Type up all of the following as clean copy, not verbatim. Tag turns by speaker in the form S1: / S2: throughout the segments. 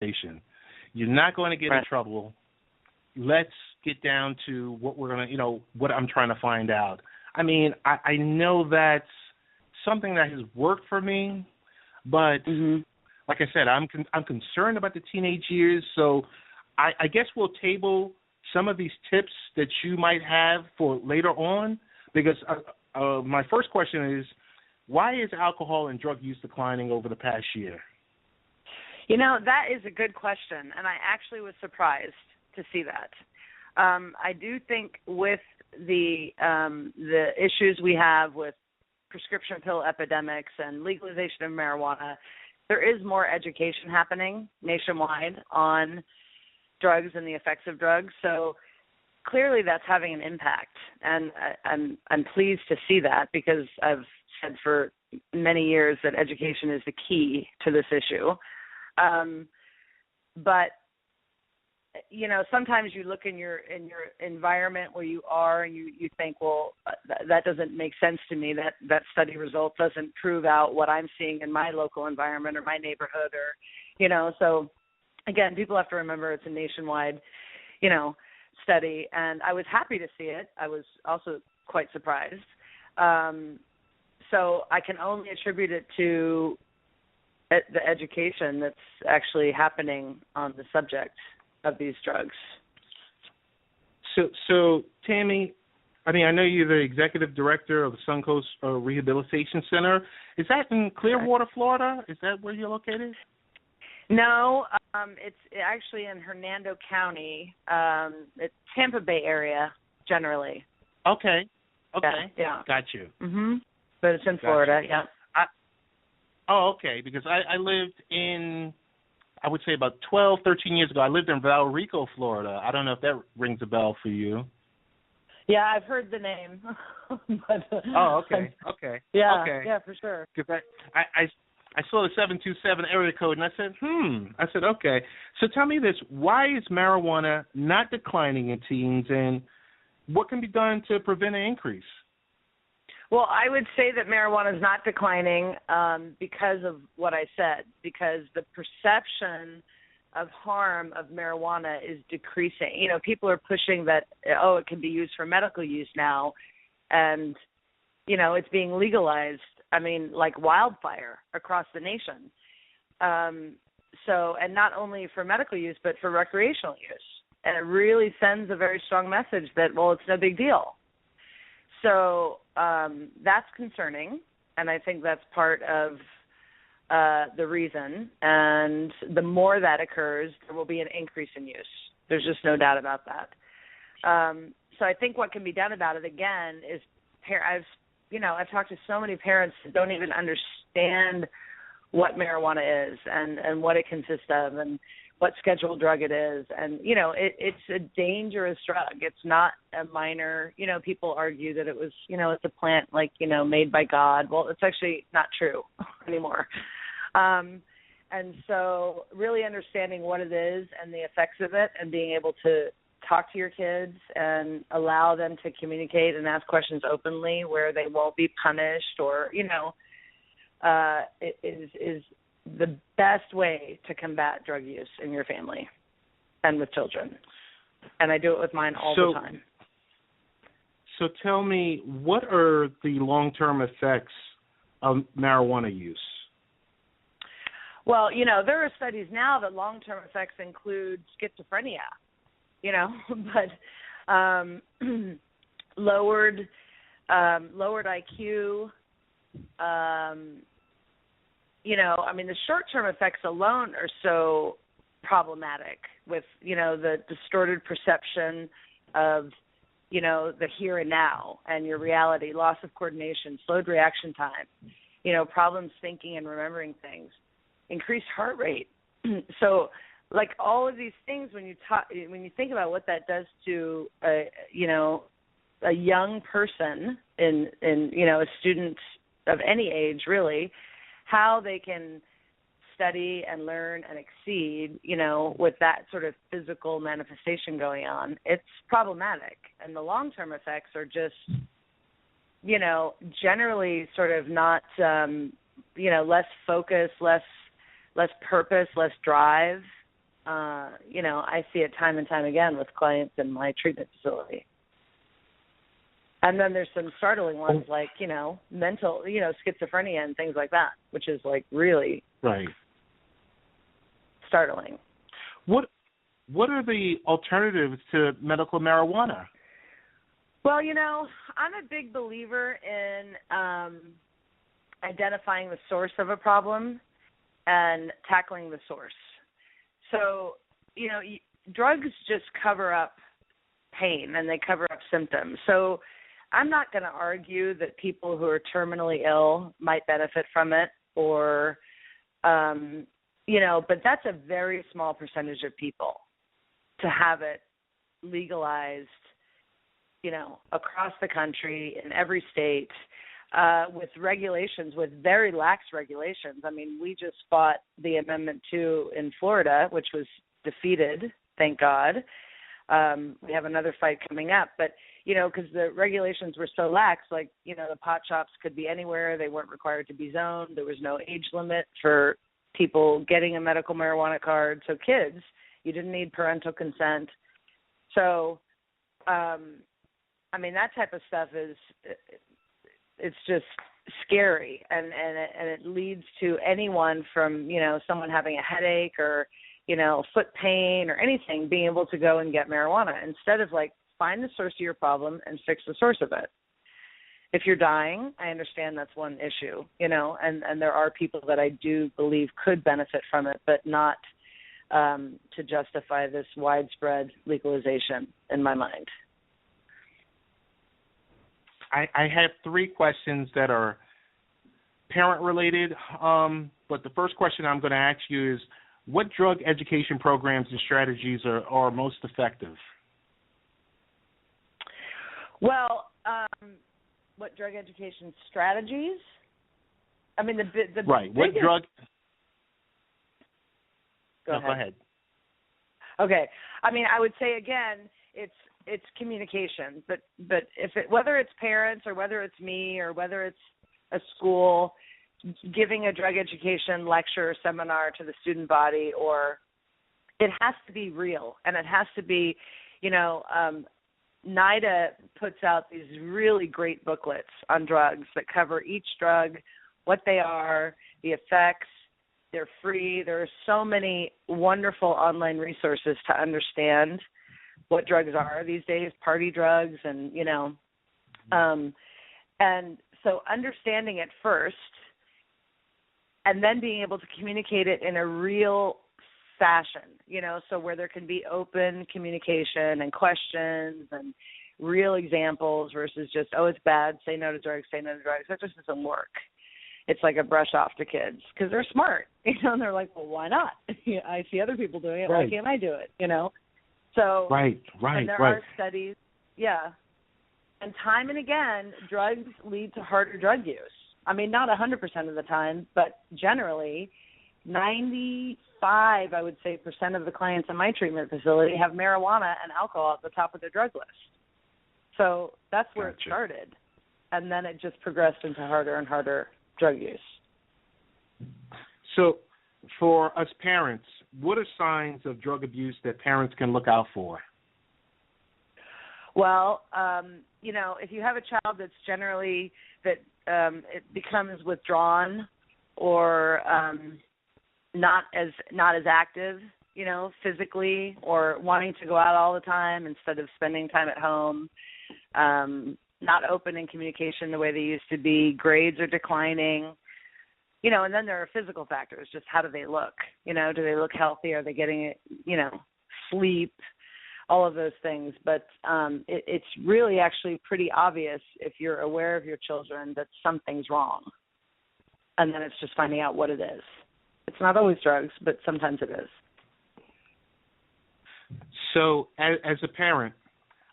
S1: conversation. You're not going to get in trouble. Let's get down to what we're going to, what I'm trying to find out. I mean, I know that's something that has worked for me, but like I said, I'm concerned about the teenage years, so I guess we'll table some of these tips that you might have for later on, because my first question is, why is alcohol and drug use declining over the past year?
S2: That is a good question, and I actually was surprised to see that. I do think with the issues we have with prescription pill epidemics and legalization of marijuana, there is more education happening nationwide on drugs and the effects of drugs. So clearly that's having an impact, and I'm pleased to see that, because I've said for many years that education is the key to this issue. But sometimes you look in your environment where you are, and you think, well, that doesn't make sense to me. That study result doesn't prove out what I'm seeing in my local environment or my neighborhood, or So again, people have to remember it's a nationwide, study, and I was happy to see it. I was also quite surprised. So I can only attribute it to the education that's actually happening on the subject of these drugs.
S1: So Tammy, I know you're the executive director of the Suncoast Rehabilitation Center. Is that in Clearwater, Florida? Is that where you're located?
S2: No, it's actually in Hernando County. It's Tampa Bay area, generally.
S1: Okay.
S2: Yeah.
S1: Got you.
S2: But it's in Florida, yeah.
S1: Okay, because I lived in, I would say about 12, 13 years ago, I lived in Valrico, Florida. I don't know if that rings a bell for you.
S2: Yeah, I've heard the name. But,
S1: okay.
S2: Yeah,
S1: okay.
S2: Yeah, for sure.
S1: Because I saw the 727 area code, and I said, okay. So tell me this, why is marijuana not declining in teens, and what can be done to prevent an increase?
S2: Well, I would say that marijuana is not declining because of what I said, because the perception of harm of marijuana is decreasing. People are pushing that, it can be used for medical use now, and, it's being legalized, like wildfire across the nation. And not only for medical use, but for recreational use. And it really sends a very strong message that, well, it's no big deal. So that's concerning, and I think that's part of the reason. And the more that occurs, there will be an increase in use. There's just no doubt about that. So I think what can be done about it, again, is I've talked to so many parents that don't even understand what marijuana is and what it consists of and what scheduled drug it is. And, it's a dangerous drug. It's not a minor, people argue that it was, it's a plant made by God. Well, it's actually not true anymore. And so really understanding what it is and the effects of it, and being able to talk to your kids and allow them to communicate and ask questions openly where they won't be punished or, is the best way to combat drug use in your family and with children. And I do it with mine all the time.
S1: So tell me, what are the long-term effects of marijuana use?
S2: Well, there are studies now that long-term effects include schizophrenia, but lowered IQ, the short-term effects alone are so problematic with, the distorted perception of, the here and now and your reality, loss of coordination, slowed reaction time, problems thinking and remembering things, increased heart rate. So, like all of these things, when you think about what that does to, a young person in a student of any age, really, how they can study and learn and exceed, with that sort of physical manifestation going on, it's problematic. And the long-term effects are just, generally sort of not, less focus, less purpose, less drive, I see it time and time again with clients in my treatment facility. And then there's some startling ones like, mental, schizophrenia and things like that, which is like really startling.
S1: What are the alternatives to medical marijuana?
S2: Well, I'm a big believer in identifying the source of a problem and tackling the source. So, drugs just cover up pain and they cover up symptoms. So I'm not going to argue that people who are terminally ill might benefit from it or, but that's a very small percentage of people to have it legalized, across the country in every state with regulations, with very lax regulations. I mean, we just fought the Amendment 2 in Florida, which was defeated, thank God. We have another fight coming up. But, because the regulations were so lax, like, the pot shops could be anywhere. They weren't required to be zoned. There was no age limit for people getting a medical marijuana card. So kids, you didn't need parental consent. So, that type of stuff it's just scary. And it leads to anyone from, someone having a headache or, foot pain or anything, being able to go and get marijuana instead of like find the source of your problem and fix the source of it. If you're dying, I understand that's one issue, and there are people that I do believe could benefit from it, but not to justify this widespread legalization in my mind.
S1: I have 3 questions that are parent-related, but the first question I'm going to ask you is, what drug education programs and strategies are most effective?
S2: Well, what drug education strategies? The
S1: right. What
S2: biggest...
S1: drug?
S2: Go
S1: ahead.
S2: Okay. I would say again, it's communication, but whether it's parents or whether it's me or whether it's a school giving a drug education lecture or seminar to the student body, or it has to be real and it has to be, NIDA puts out these really great booklets on drugs that cover each drug, what they are, the effects. They're free. There are so many wonderful online resources to understand what drugs are these days, party drugs, and, and so understanding it first and then being able to communicate it in a real fashion, so where there can be open communication and questions and real examples versus just, oh, it's bad, say no to drugs. That just doesn't work. It's like a brush off to kids because they're smart, and they're like, well, why not? I see other people doing it. Right. Why can't I do it? So
S1: right.
S2: And there are studies, and time and again, drugs lead to harder drug use. Not 100% of the time, but generally, 95, I would say, % of the clients in my treatment facility have marijuana and alcohol at the top of their drug list. So that's where it started, and then it just progressed into harder and harder drug use.
S1: So for us parents, what are signs of drug abuse that parents can look out for?
S2: Well, if you have a child that's generally that it becomes withdrawn or not as active, physically, or wanting to go out all the time instead of spending time at home, not open in communication the way they used to be, grades are declining, and then there are physical factors, just how do they look? Do they look healthy? Are they getting, sleep? All of those things. But it's really actually pretty obvious if you're aware of your children that something's wrong. And then it's just finding out what it is. It's not always drugs, but sometimes it is.
S1: So as a parent,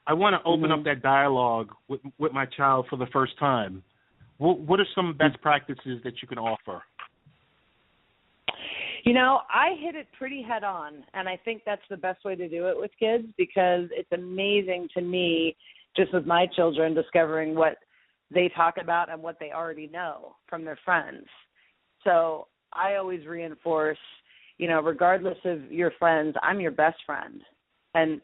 S1: I want to open up that dialogue with my child for the first time. What are some best practices that you can offer?
S2: I hit it pretty head on, and I think that's the best way to do it with kids because it's amazing to me, just with my children, discovering what they talk about and what they already know from their friends. So I always reinforce, regardless of your friends, I'm your best friend. And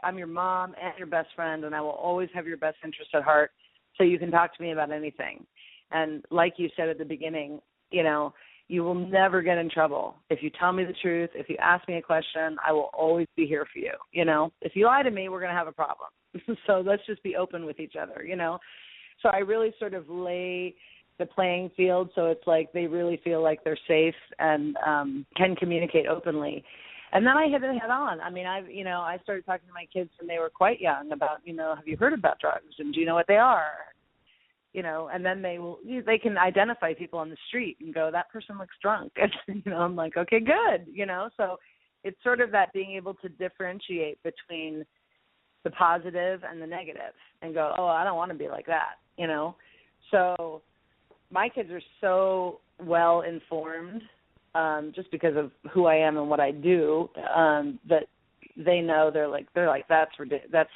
S2: I'm your mom and your best friend, and I will always have your best interest at heart, so you can talk to me about anything. And like you said at the beginning, you will never get in trouble. If you tell me the truth, if you ask me a question, I will always be here for you. If you lie to me, we're going to have a problem. So let's just be open with each other, So I really sort of lay the playing field so it's like they really feel like they're safe and can communicate openly. And then I hit it head on. I mean, I started talking to my kids when they were quite young about, have you heard about drugs and do you know what they are? And then they can identify people on the street and go, that person looks drunk. And, I'm like, okay, good. So it's sort of that being able to differentiate between the positive and the negative and go, oh, I don't want to be like that, So my kids are so well informed just because of who I am and what I do that they know they're like that's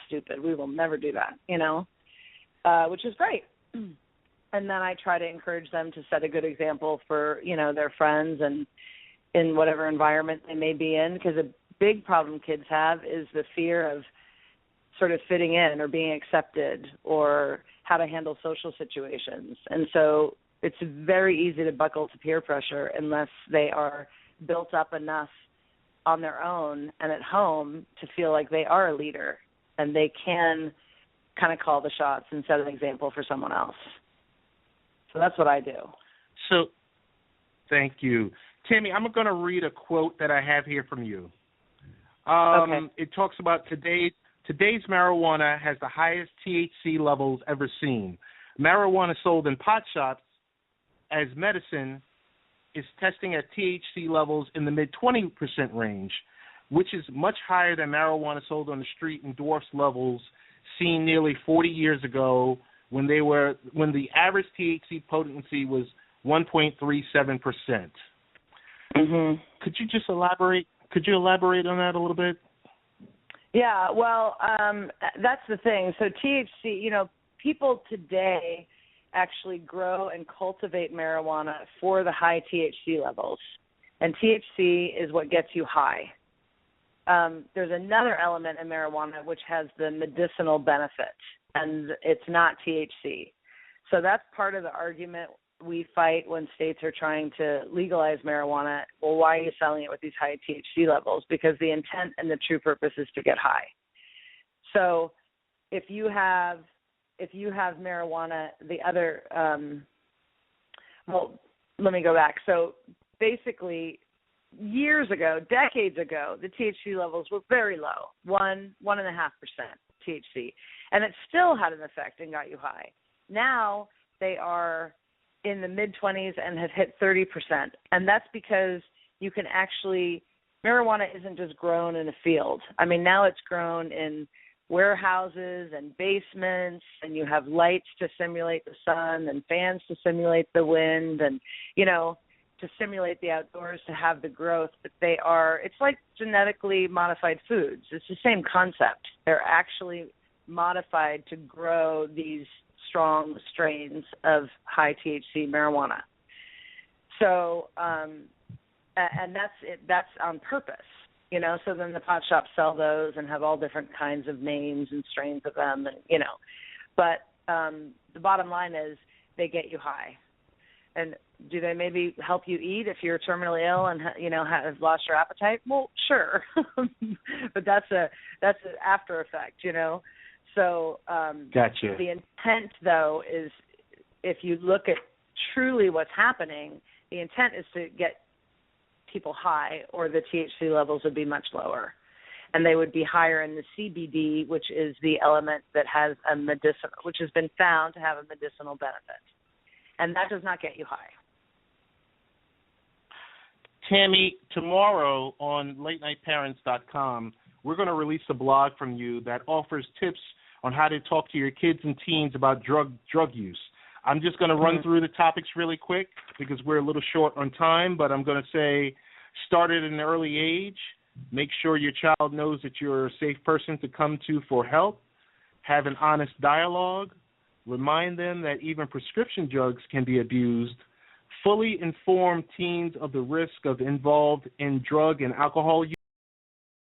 S2: stupid. We will never do that, which is great. And then I try to encourage them to set a good example for, their friends and in whatever environment they may be in, because a big problem kids have is the fear of sort of fitting in or being accepted or how to handle social situations. And so it's very easy to buckle to peer pressure unless they are built up enough on their own and at home to feel like they are a leader and they can kind of call the shots and set an example for someone else. So that's what I do.
S1: So thank you. Tammy, I'm going to read a quote that I have here from you.
S2: Okay.
S1: It talks about today's marijuana has the highest THC levels ever seen. Marijuana sold in pot shops as medicine is testing at THC levels in the mid-20% range, which is much higher than marijuana sold on the street and dwarfs levels seen nearly 40 years ago when the average THC potency was 1.37%.
S2: Mm-hmm.
S1: Could you just elaborate? Could you elaborate on that a little bit?
S2: Yeah, well, that's the thing. So THC, people today actually grow and cultivate marijuana for the high THC levels, and THC is what gets you high. There's another element in marijuana which has the medicinal benefit, and it's not THC. So that's part of the argument we fight when states are trying to legalize marijuana. Well, why are you selling it with these high THC levels? Because the intent and the true purpose is to get high. So if you have marijuana, the other let me go back. So basically, years ago, decades ago, the THC levels were very low, 1.5% THC, and it still had an effect and got you high. Now they are in the mid-20s and have hit 30%, and that's because you can actually, marijuana isn't just grown in a field. I mean, now it's grown in warehouses and basements, and you have lights to simulate the sun and fans to simulate the wind and, to simulate the outdoors to have the growth. But it's like genetically modified foods. It's the same concept. They're actually modified to grow these strong strains of high THC marijuana. So, and that's on purpose, so then the pot shops sell those and have all different kinds of names and strains of them, and, but the bottom line is they get you high. And do they maybe help you eat if you're terminally ill and, have lost your appetite? Well, sure. But that's an after effect, So
S1: Gotcha.
S2: The intent, though, is if you look at truly what's happening, the intent is to get people high, or the THC levels would be much lower. And they would be higher in the CBD, which is the element that has which has been found to have a medicinal benefit. And that does not get you high.
S1: Tammy, tomorrow on latenightparents.com, we're going to release a blog from you that offers tips on how to talk to your kids and teens about drug use. I'm just going to run through the topics really quick because we're a little short on time, but I'm going to say start at an early age. Make sure your child knows that you're a safe person to come to for help. Have an honest dialogue. Remind them that even prescription drugs can be abused. fully inform teens of the risk of involved in drug and alcohol use.